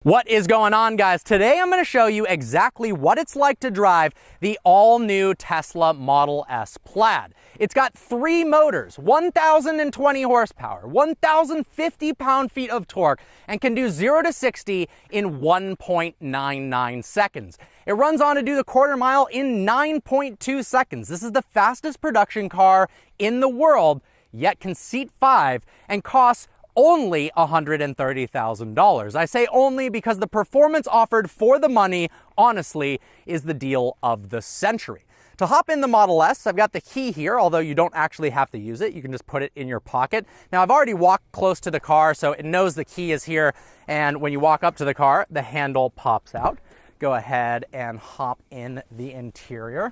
What is going on, guys? Today I'm going to show you exactly what it's like to drive the all-new Tesla Model S Plaid. It's got 3 motors, 1,020 horsepower, 1,050 pound-feet of torque, and can do 0 to 60 in 1.99 seconds. It runs on to do the quarter mile in 9.2 seconds. This is the fastest production car in the world, yet can seat 5 and costs only $130,000. I say only because the performance offered for the money, honestly, is the deal of the century. To hop in the Model S, I've got the key here, although you don't actually have to use it. You can just put it in your pocket. Now, I've already walked close to the car, so it knows the key is here, and when you walk up to the car, the handle pops out. Go ahead and hop in the interior.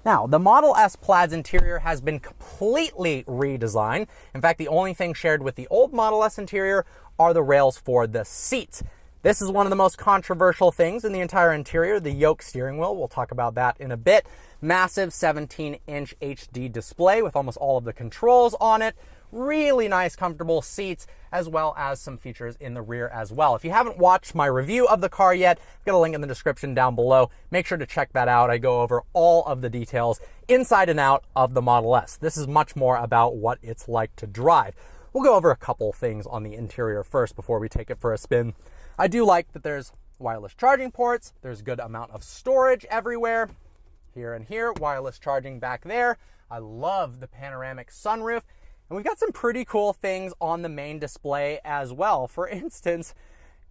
Now, the Model S Plaid's interior has been completely redesigned. In fact, the only thing shared with the old Model S interior are the rails for the seats. This is one of the most controversial things in the entire interior, the yoke steering wheel. We'll talk about that in a bit. Massive 17-inch HD display with almost all of the controls on it. Really nice, comfortable seats, as well as some features in the rear as well. If you haven't watched my review of the car yet, I've got a link in the description down below. Make sure to check that out. I go over all of the details inside and out of the Model S. This is much more about what it's like to drive. We'll go over a couple things on the interior first before we take it for a spin. I do like that there's wireless charging ports. There's a good amount of storage everywhere. Here and here, wireless charging back there. I love the panoramic sunroof. And we've got some pretty cool things on the main display as well. For instance,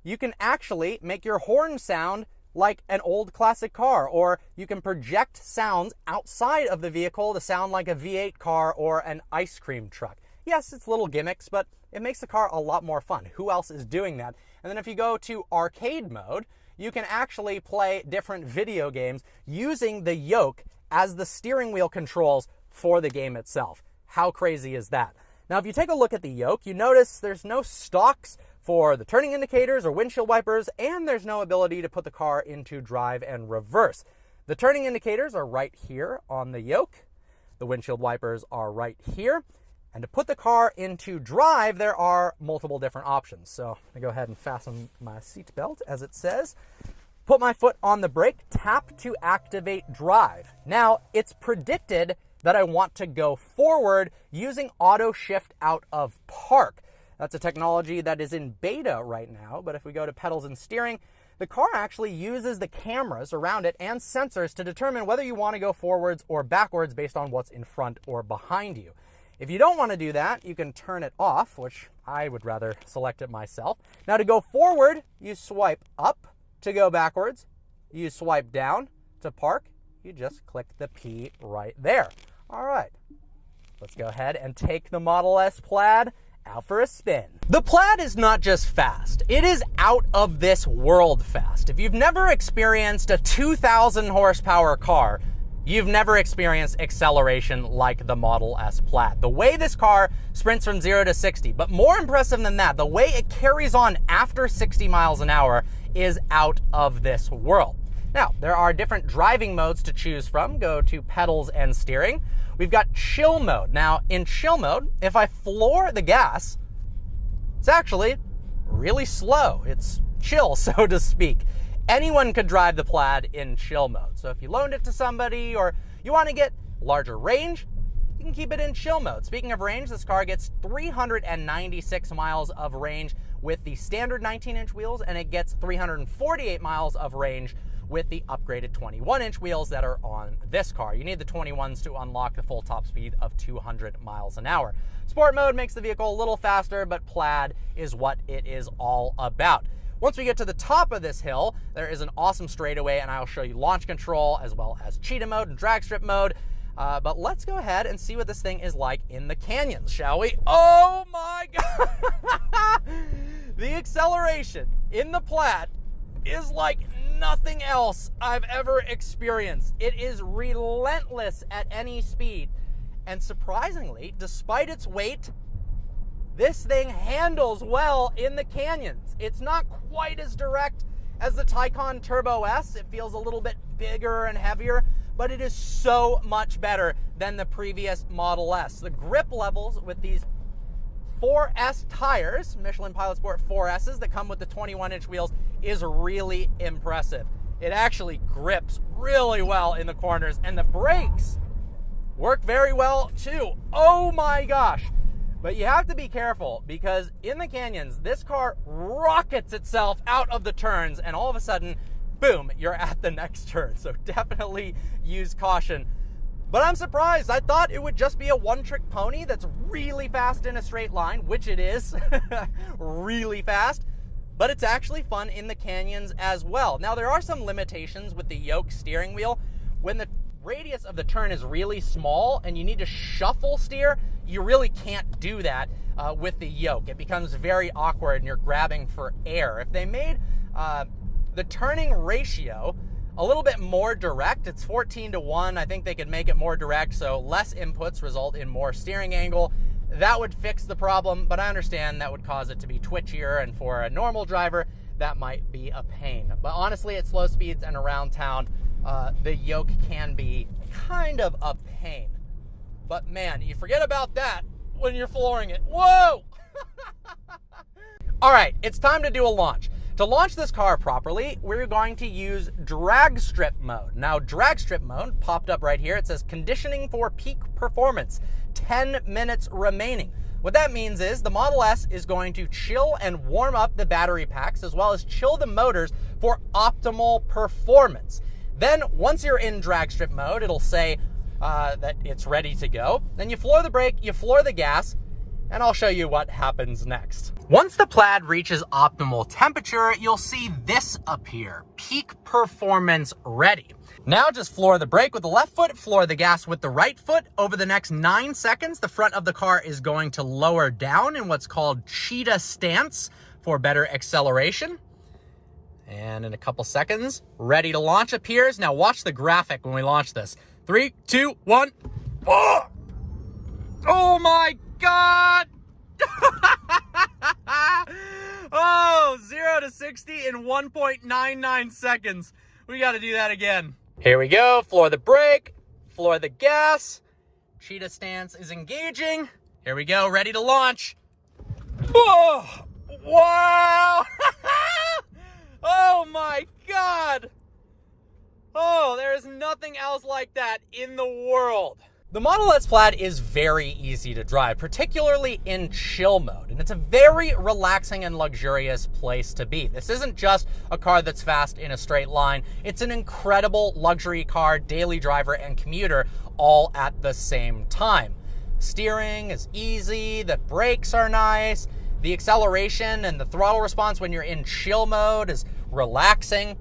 you can actually make your horn sound like an old classic car, or you can project sounds outside of the vehicle to sound like a V8 car or an ice cream truck. Yes, it's little gimmicks, but it makes the car a lot more fun. Who else is doing that? And then if you go to arcade mode, you can actually play different video games using the yoke as the steering wheel controls for the game itself. How crazy is that? Now, if you take a look at the yoke, you notice there's no stalks for the turning indicators or windshield wipers, and there's no ability to put the car into drive and reverse. The turning indicators are right here on the yoke. The windshield wipers are right here. And to put the car into drive, there are multiple different options. So I'm gonna go ahead and fasten my seatbelt, as it says. Put my foot on the brake, tap to activate drive. Now, it's predicted that I want to go forward using auto shift out of park. That's a technology that is in beta right now, but if we go to pedals and steering, the car actually uses the cameras around it and sensors to determine whether you want to go forwards or backwards based on what's in front or behind you. If you don't want to do that, you can turn it off, which I would rather select it myself. Now, to go forward, you swipe up. To go backwards, you swipe down. To park, you just click the P right there. All right, let's go ahead and take the Model S Plaid out for a spin. The Plaid is not just fast, it is out of this world fast. If you've never experienced a 2,000 horsepower car, you've never experienced acceleration like the Model S Plaid. The way this car sprints from 0 to 60, but more impressive than that, the way it carries on after 60 miles an hour is out of this world. Now, there are different driving modes to choose from. Go to pedals and steering. We've got chill mode. Now, in chill mode, if I floor the gas, it's actually really slow. It's chill, so to speak. Anyone could drive the Plaid in chill mode. So if you loaned it to somebody or you want to get larger range, you can keep it in chill mode. Speaking of range, this car gets 396 miles of range with the standard 19-inch wheels, and it gets 348 miles of range with the upgraded 21-inch wheels that are on this car. You need the 21s to unlock the full top speed of 200 miles an hour. Sport mode makes the vehicle a little faster, but Plaid is what it is all about. Once we get to the top of this hill, there is an awesome straightaway, and I'll show you launch control as well as cheetah mode and drag strip mode. But let's go ahead and see what this thing is like in the canyons, shall we? Oh my God! The acceleration in the Plaid is like nothing else I've ever experienced. It is relentless at any speed. And surprisingly, despite its weight, this thing handles well in the canyons. It's not quite as direct as the Taycan Turbo S. It feels a little bit bigger and heavier, but it is so much better than the previous Model S. The grip levels with these 4S tires, Michelin Pilot Sport 4S's that come with the 21-inch wheels, is really impressive. It actually grips really well in the corners, and the brakes work very well too. Oh my gosh. But you have to be careful, because in the canyons, this car rockets itself out of the turns, and all of a sudden, boom, you're at the next turn. So definitely use caution. But I'm surprised. I thought it would just be a one-trick pony that's really fast in a straight line, which it is, really fast. But it's actually fun in the canyons as well. Now, there are some limitations with the yoke steering wheel. When the radius of the turn is really small and you need to shuffle steer, you really can't do that with the yoke. It becomes very awkward and you're grabbing for air. If they made the turning ratio a little bit more direct, it's 14:1. I think they could make it more direct, so less inputs result in more steering angle. That would fix the problem, but I understand that would cause it to be twitchier, and for a normal driver, that might be a pain. But honestly, at slow speeds and around town, the yoke can be kind of a pain. But man, you forget about that when you're flooring it. Whoa! All right, it's time to do a launch. To launch this car properly, we're going to use drag strip mode. Now, drag strip mode popped up right here. It says conditioning for peak performance, 10 minutes remaining. What that means is the Model S is going to chill and warm up the battery packs, as well as chill the motors for optimal performance. Then once you're in drag strip mode, it'll say that it's ready to go. Then you floor the brake, you floor the gas, and I'll show you what happens next. Once the Plaid reaches optimal temperature, you'll see this appear, peak performance ready. Now just floor the brake with the left foot, floor the gas with the right foot. Over the next 9 seconds, the front of the car is going to lower down in what's called cheetah stance for better acceleration. And in a couple seconds, ready to launch appears. Now watch the graphic when we launch this. 3, 2, 1. Oh, oh my God. Oh, 0 to 60 in 1.99 seconds. We got to do that again. Here we go. Floor the brake, floor the gas. Cheetah stance is engaging. Here we go. Ready to launch. Oh, wow. Oh my God. Oh, there is nothing else like that in the world. The Model S Plaid is very easy to drive, particularly in chill mode, and it's a very relaxing and luxurious place to be. This isn't just a car that's fast in a straight line. It's an incredible luxury car, daily driver, and commuter all at the same time. Steering is easy, the brakes are nice, the acceleration and the throttle response when you're in chill mode is relaxing.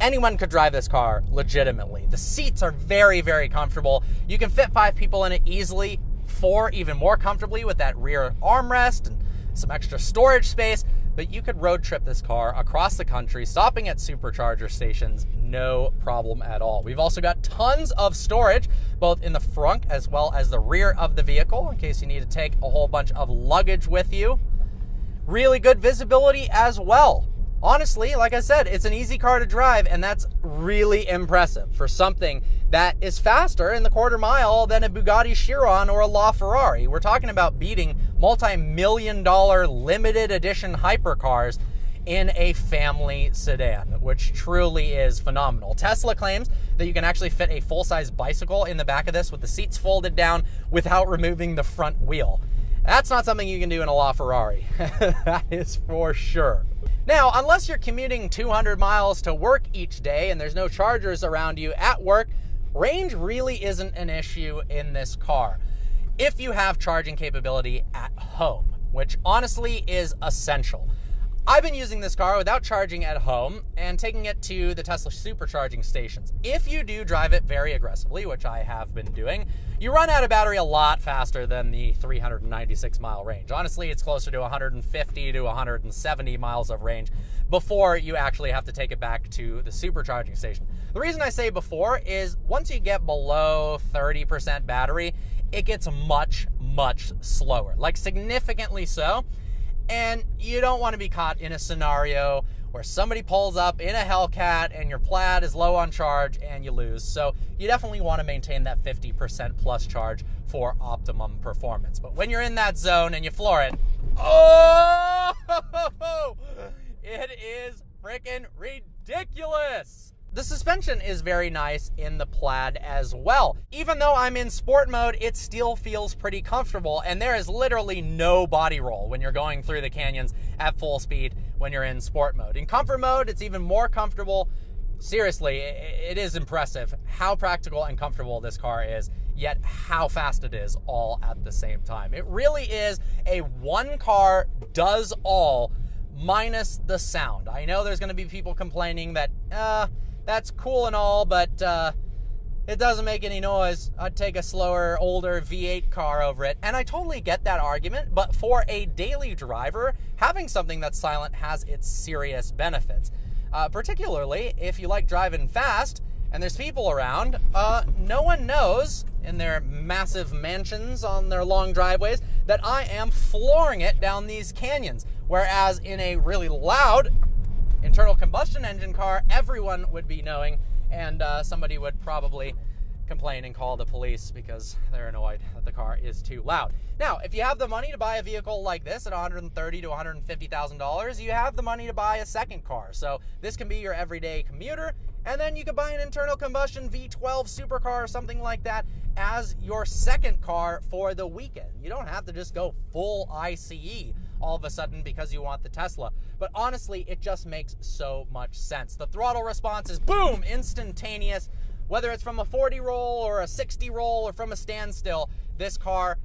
Anyone could drive this car legitimately. The seats are very, very comfortable. You can fit 5 people in it easily, 4 even more comfortably with that rear armrest and some extra storage space. But you could road trip this car across the country, stopping at supercharger stations, no problem at all. We've also got tons of storage, both in the front as well as the rear of the vehicle, in case you need to take a whole bunch of luggage with you. Really good visibility as well. Honestly, like I said, it's an easy car to drive, and that's really impressive for something that is faster in the quarter mile than a Bugatti Chiron or a LaFerrari. We're talking about beating multi-million-dollar limited edition hypercars in a family sedan, which truly is phenomenal. Tesla claims that you can actually fit a full-size bicycle in the back of this with the seats folded down without removing the front wheel. That's not something you can do in a LaFerrari. That is for sure. Now, unless you're commuting 200 miles to work each day and there's no chargers around you at work, range really isn't an issue in this car. If you have charging capability at home, which honestly is essential. I've been using this car without charging at home and taking it to the Tesla supercharging stations. If you do drive it very aggressively, which I have been doing, you run out of battery a lot faster than the 396 mile range. Honestly, it's closer to 150 to 170 miles of range before you actually have to take it back to the supercharging station. The reason I say before is once you get below 30% battery, it gets much, much slower, like significantly so. And you don't want to be caught in a scenario where somebody pulls up in a Hellcat and your Plaid is low on charge and you lose. So you definitely want to maintain that 50% plus charge for optimum performance. But when you're in that zone and you floor it, oh, it is freaking ridiculous. The suspension is very nice in the Plaid as well. Even though I'm in sport mode, it still feels pretty comfortable, and there is literally no body roll when you're going through the canyons at full speed when you're in sport mode. In comfort mode, it's even more comfortable. Seriously, it is impressive how practical and comfortable this car is, yet how fast it is all at the same time. It really is a one car does all minus the sound. I know there's going to be people complaining that, that's cool and all, but it doesn't make any noise. I'd take a slower, older V8 car over it. And I totally get that argument, but for a daily driver, having something that's silent has its serious benefits. Particularly if you like driving fast and there's people around, no one knows in their massive mansions on their long driveways that I am flooring it down these canyons. Whereas in a really loud internal combustion engine car, everyone would be knowing, and somebody would probably complain and call the police because they're annoyed that the car is too loud. Now, if you have the money to buy a vehicle like this at $130,000 to $150,000, you have the money to buy a second car. So this can be your everyday commuter, and then you could buy an internal combustion V12 supercar or something like that as your second car for the weekend. You don't have to just go full ICE all of a sudden because you want the Tesla. But honestly, it just makes so much sense. The throttle response is boom, instantaneous. Whether it's from a 40 roll or a 60 roll or from a standstill, this car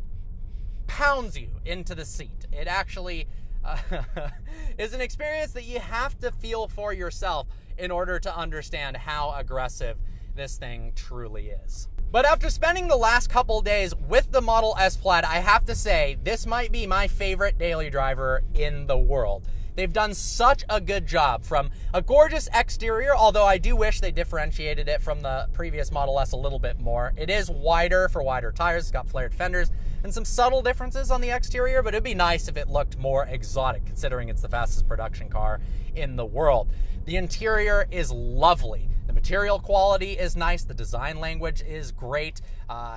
pounds you into the seat. It actually is an experience that you have to feel for yourself in order to understand how aggressive this thing truly is. But after spending the last couple days with the Model S Plaid, I have to say this might be my favorite daily driver in the world. They've done such a good job, from a gorgeous exterior, although I do wish they differentiated it from the previous Model S a little bit more. It is wider for wider tires, it's got flared fenders, and some subtle differences on the exterior, but it'd be nice if it looked more exotic, considering it's the fastest production car in the world. The interior is lovely. The material quality is nice. The design language is great.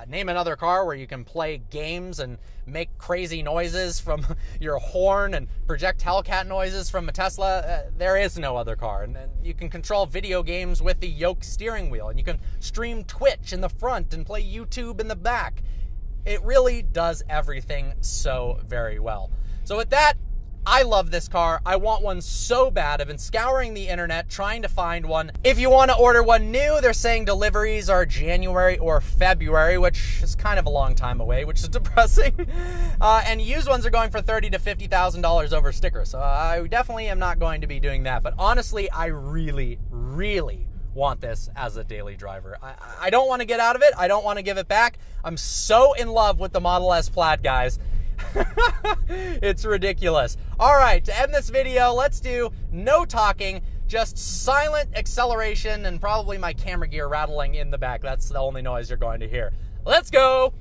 Name another car where you can play games and make crazy noises from your horn and project Hellcat noises from a Tesla. There is no other car. And you can control video games with the yoke steering wheel, and you can stream Twitch in the front and play YouTube in the back. It really does everything so very well. So with that, I love this car. I want one so bad. I've been scouring the internet trying to find one. If you want to order one new, they're saying deliveries are January or February, which is kind of a long time away, which is depressing. And used ones are going for $30,000 to $50,000 over sticker. So I definitely am not going to be doing that. But honestly, I really, really want this as a daily driver. I don't want to get out of it. I don't want to give it back. I'm so in love with the Model S Plaid, guys. It's ridiculous. All right, to end this video, let's do no talking, just silent acceleration and probably my camera gear rattling in the back. That's the only noise you're going to hear. Let's go.